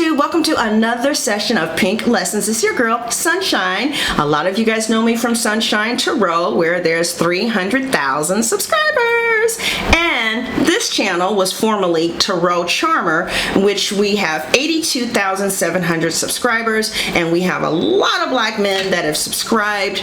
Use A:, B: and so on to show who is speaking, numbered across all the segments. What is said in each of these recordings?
A: you. Welcome to another session of Pink Lessons. It's your girl, Sunshine. A lot of you guys know me from Sunshine to Raye, where there's 300,000 subscribers. And this channel was formerly Raye Charmer, which we have 82,700 subscribers, and we have a lot of black men that have subscribed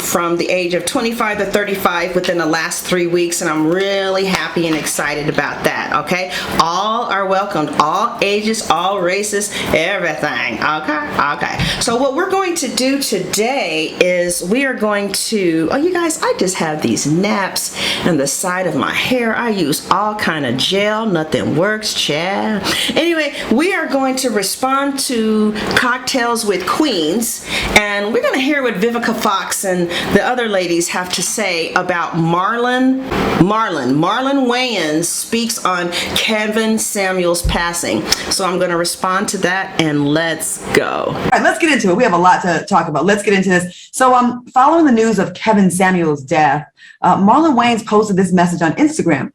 A: from the age of 25 to 35 within the last 3 weeks, and I'm really happy and excited about that. Okay, all are welcomed, all ages, all races, everything. Okay. So what we're going to do today is we are going to, oh, you guys, I just have these naps on the side of my hair. I use all kind of gel, nothing works, Chad. Anyway, we are going to respond to Cocktails with Queens, and we're going to hear what Vivica Fox and the other ladies have to say about Marlon Wayans speaks on Kevin Samuels passing. So I'm going to respond to that, and let's go.
B: All right, let's get into it. We have a lot to talk about. Let's get into this. So following the news of Kevin Samuels' death, Marlon Wayans posted this message on Instagram.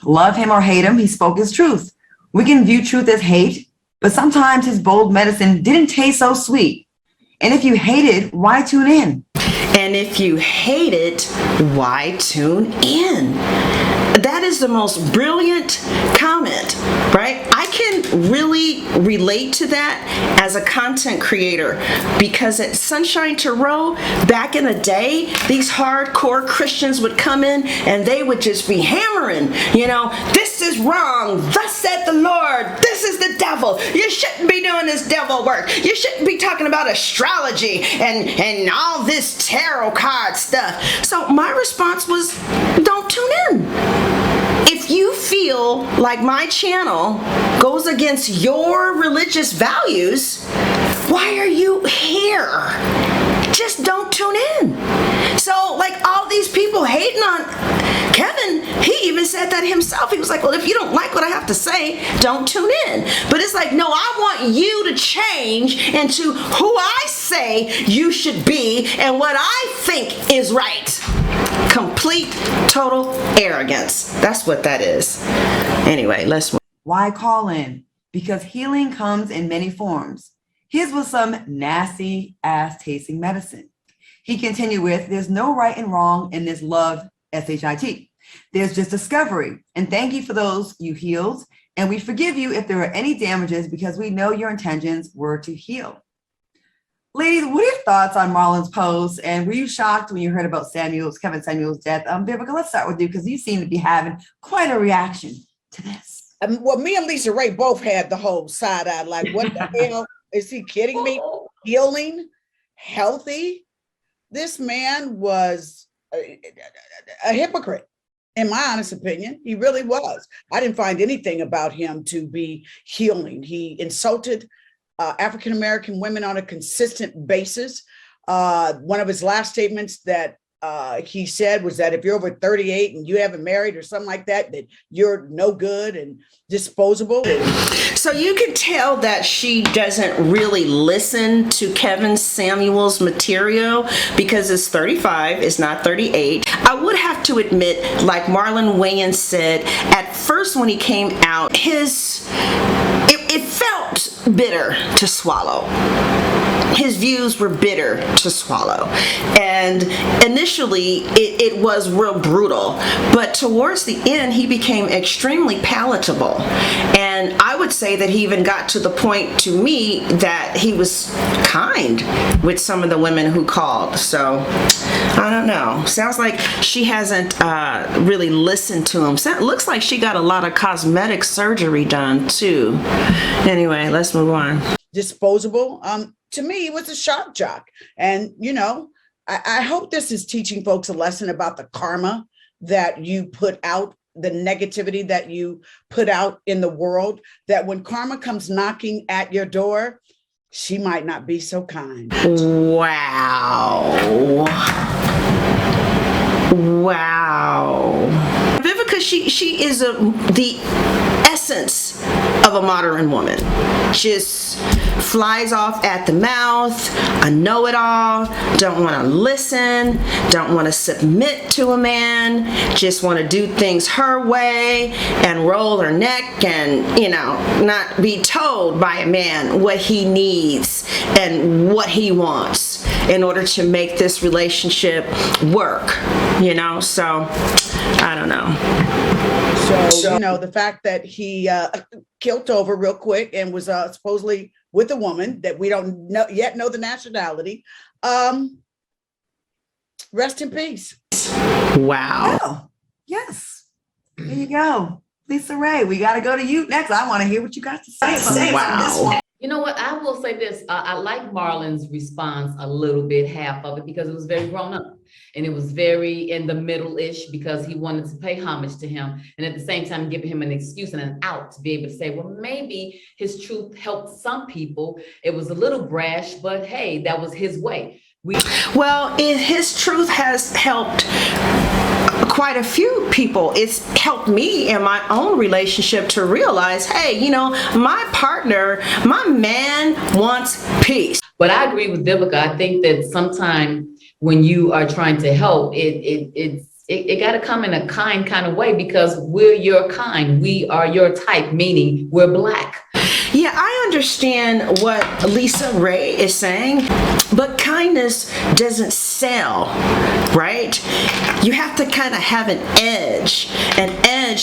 B: Love him or hate him, he spoke his truth. We can view truth as hate, but sometimes his bold medicine didn't taste so sweet. And if you hate it, why tune in?
A: And if you hate it, why tune in? That is the most brilliant comment, right? I can really relate to that as a content creator, because at Sunshine to Raye, back in the day, these hardcore Christians would come in and they would just be hammering, this is wrong, thus said the Lord, this is the devil, you shouldn't be doing this devil work, you shouldn't be talking about astrology and all this tarot card stuff. So my response was, don't tune in. If you feel like my channel goes against your religious values, why are you here? Just don't tune in. So, like, all these people hating on Kevin, he even said that himself. He was like, well, if you don't like what I have to say, don't tune in. But it's like, no, I want you to change into who I say you should be and what I think is right. Complete, total arrogance. That's what that is. Anyway, let's move.
B: Why call in? Because healing comes in many forms. His was some nasty ass tasting medicine. He continued with, there's no right and wrong in this love, S-H-I-T. There's just discovery. And thank you for those you healed. And we forgive you if there are any damages, because we know your intentions were to heal. Ladies, what are your thoughts on Marlon's post? And were you shocked when you heard about Kevin Samuels' death? Vivica, let's start with you, because you seem to be having quite a reaction to this.
C: Well, me and Lisa Raye both had the whole side eye, like, what the hell? Is he kidding me? Healing? Healthy? This man was a hypocrite, in my honest opinion. He really was. I didn't find anything about him to be healing. He insulted African-American women on a consistent basis. One of his last statements that he said was that if you're over 38 and you haven't married or something like that, that you're no good and disposable.
A: So you can tell that she doesn't really listen to Kevin Samuels' material, because it's 35, it's not 38. I would have to admit, like Marlon Wayans said, at first when he came out, it felt bitter to swallow. His views were bitter to swallow, and initially it was real brutal, but towards the end he became extremely palatable, and I would say that he even got to the point, to me, that he was kind with some of the women who called. So I don't know, sounds like she hasn't really listened to him. Looks like she got a lot of cosmetic surgery done too. Anyway, let's move on.
C: Disposable. To me, it was a shock jock. And, I hope this is teaching folks a lesson about the karma that you put out, the negativity that you put out in the world, that when karma comes knocking at your door, she might not be so kind.
A: Wow. Vivica, she is the essence of a modern woman. Just flies off at the mouth, a know-it-all, don't want to listen, don't want to submit to a man, just want to do things her way and roll her neck and, not be told by a man what he needs and what he wants in order to make this relationship work, so I don't know.
C: So, the fact that he killed over real quick and was supposedly with a woman that we don't yet know the nationality. Rest in peace.
A: Wow.
B: Oh, yes. There you go. Lisa Raye, we got to go to you next. I want to hear what you got to say.
A: Wow.
D: You know what? I will say this. I like Marlon's response a little bit, half of it, because it was very grown up and it was very in the middle-ish because he wanted to pay homage to him. And at the same time, giving him an excuse and an out to be able to say, well, maybe his truth helped some people. It was a little brash, but hey, that was his way.
A: His truth has helped quite a few people. It's helped me in my own relationship to realize, hey, my partner, my man wants peace.
D: But I agree with Vivica. I think that sometimes when you are trying to help, it got to come in a kind of way because we're your kind. We are your type, meaning we're Black.
A: Yeah, I understand what Lisa Raye is saying, but kindness doesn't sell, right? You have to kind of have an edge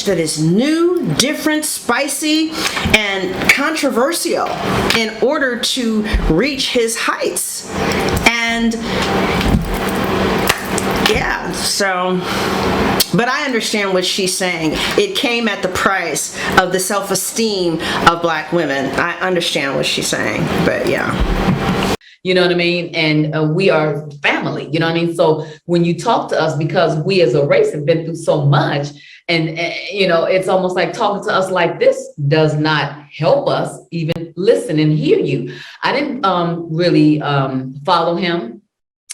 A: that is new, different, spicy, and controversial in order to reach his heights. And yeah, but I understand what she's saying. It came at the price of the self-esteem of Black women. I understand what she's saying, but yeah.
D: You know what I mean? And we are family, you know what I mean? So when you talk to us, because we as a race have been through so much, and it's almost like talking to us like this does not help us even listen and hear you. I didn't really follow him.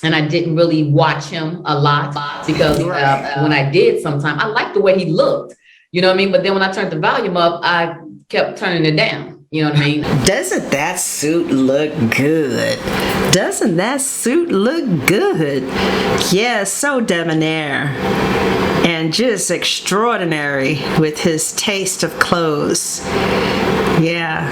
D: And I didn't really watch him a lot because when I did sometime, I liked the way he looked, you know what I mean? But then when I turned the volume up, I kept turning it down, you know what I mean?
A: Doesn't that suit look good? Doesn't that suit look good? Yeah, so debonair and just extraordinary with his taste of clothes. Yeah.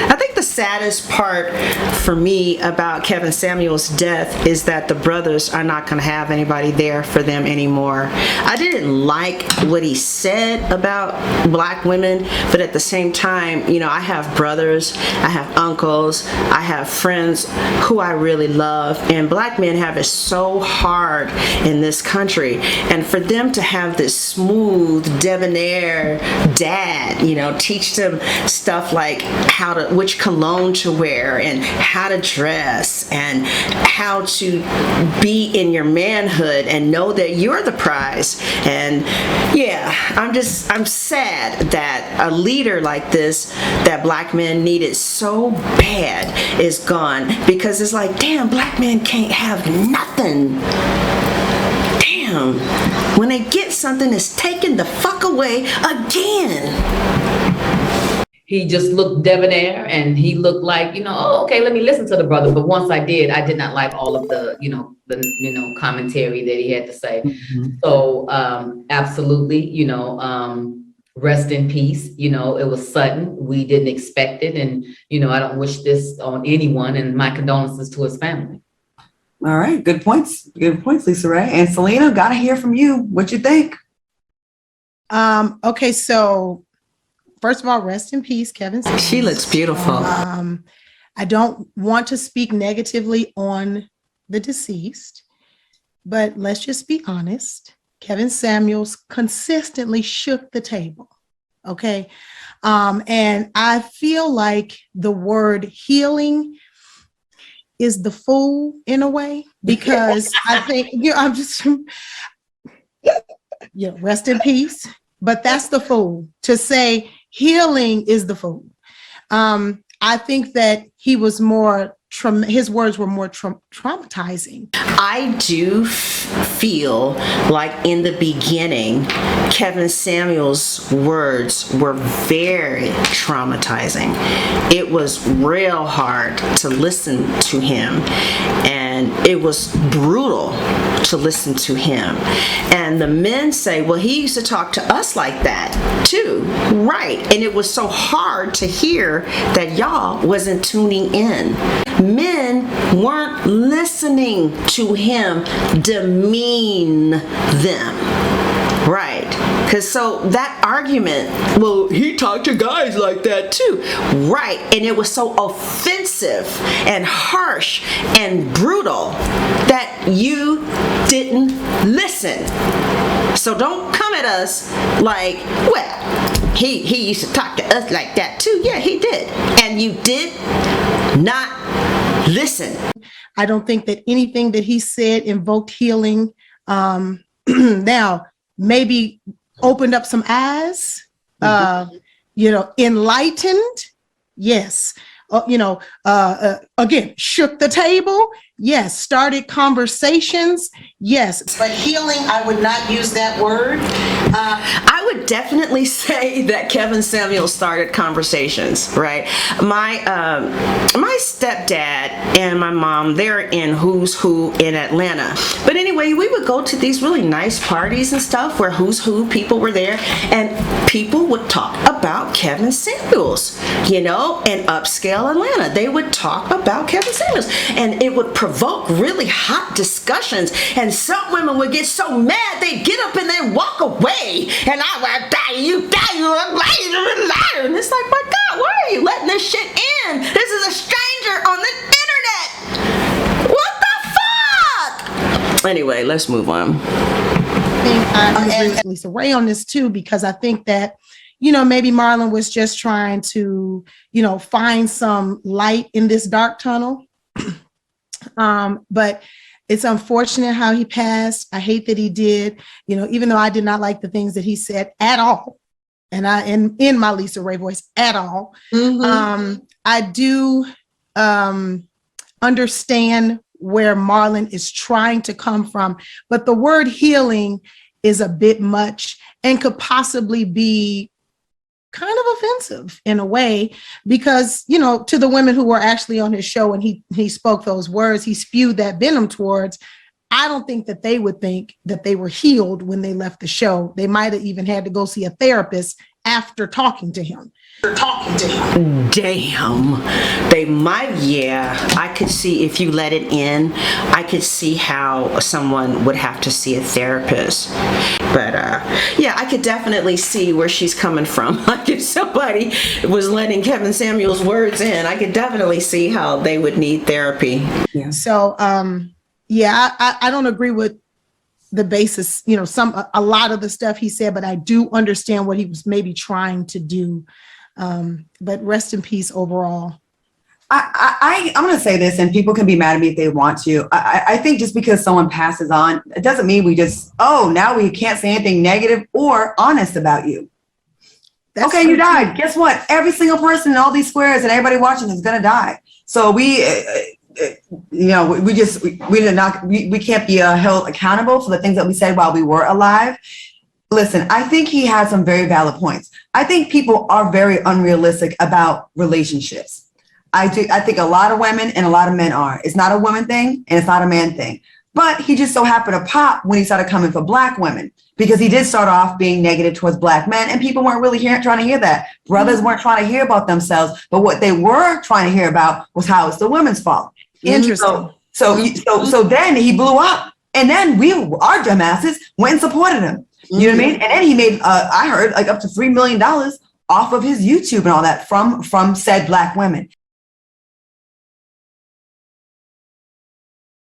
A: I think the saddest part for me about Kevin Samuel's death is that the brothers are not going to have anybody there for them anymore. I didn't like what he said about Black women, but at the same time, I have brothers, I have uncles, I have friends who I really love, and Black men have it so hard in this country. And for them to have this smooth, debonair dad, teach them stuff like which cologne to wear and how to dress and how to be in your manhood and know that you're the prize. And yeah, I'm sad that a leader like this that Black men needed so bad is gone, because it's like, damn, Black men can't have nothing. Damn, when they get something, it's taken the fuck away again.
D: He just looked debonair and he looked like, oh, okay, let me listen to the brother. But once I did not like all of the, the commentary that he had to say. Mm-hmm. So absolutely, rest in peace. It was sudden. We didn't expect it. And, I don't wish this on anyone, and my condolences to his family.
B: All right. Good points. Good points, Lisa Raye. And Selena, got to hear from you. What you think?
E: Okay, so first of all, rest in peace, Kevin.
A: She looks beautiful.
E: I don't want to speak negatively on the deceased, but let's just be honest. Kevin Samuels consistently shook the table. Okay. And I feel like the word healing is the fool in a way, because I think, I'm just, rest in peace. But that's the fool. To say healing is the fool. I think that he was more, his words were more traumatizing.
A: I do feel like in the beginning, Kevin Samuel's words were very traumatizing. It was real hard to listen to him, and it was brutal to listen to him. And the men say, well, he used to talk to us like that too. Right. And it was so hard to hear that y'all wasn't tuning in. Men weren't listening to him demean them. Right. Because so that argument, well, he talked to guys like that too. Right. And it was so offensive and harsh and brutal that you didn't listen. So don't come at us like, well, he used to talk to us like that too. Yeah, he did. And you did not listen.
E: I don't think that anything that he said invoked healing. Now, maybe opened up some eyes, enlightened. Yes. Again, shook the table. Yes. Started conversations. Yes.
A: But healing, I would not use that word. I would definitely say that Kevin Samuel started conversations, right? My stepdad and my mom, they're in Who's Who in Atlanta. But anyway, we would go to these really nice parties and stuff where Who's Who people were there, and people would talk about Kevin Samuels, in upscale Atlanta. They would talk about Kevin Samuels, and it would provoke really hot discussions, and some women would get so mad they'd get up and then walk away, and I would and it's like, my God, why are you letting this shit in? This is a stranger on the internet. What the fuck? Anyway, let's move on.
E: I agree with Lisa Raye on this too, because I think that maybe Marlon was just trying to find some light in this dark tunnel. But it's unfortunate how he passed. I hate that he did, even though I did not like the things that he said at all. And in my Lisa Raye voice, at all. Mm-hmm. I do understand where Marlon is trying to come from, but the word healing is a bit much and could possibly be kind of offensive in a way, because, to the women who were actually on his show and he spoke those words, he spewed that venom towards, I don't think that they would think that they were healed when they left the show. They might have even had to go see a therapist after talking to him.
A: Damn. They might, yeah. I could see if you let it in, I could see how someone would have to see a therapist. But yeah, I could definitely see where she's coming from. Like if somebody was letting Kevin Samuel's words in, I could definitely see how they would need therapy.
E: Yeah. So, I don't agree with the basis, a lot of the stuff he said, but I do understand what he was maybe trying to do. But rest in peace overall.
B: I'm going to say this, and people can be mad at me if they want to. I think just because someone passes on, it doesn't mean we just, now we can't say anything negative or honest about you. That's okay, you died. Guess what? Every single person in all these squares and everybody watching is going to die. So we can't be held accountable for the things that we said while we were alive. Listen, I think he had some very valid points. I think people are very unrealistic about relationships. I think a lot of women and a lot of men are. It's not a woman thing and it's not a man thing. But he just so happened to pop when he started coming for Black women, because he did start off being negative towards Black men, and people weren't really trying to hear that. Brothers weren't trying to hear about themselves, but what they were trying to hear about was how it's the women's fault.
E: Interesting.
B: So then he blew up, and then our dumbasses went and supported him. You know what I mean? And then he made, I heard, like up to $3 million off of his YouTube and all that from said Black women.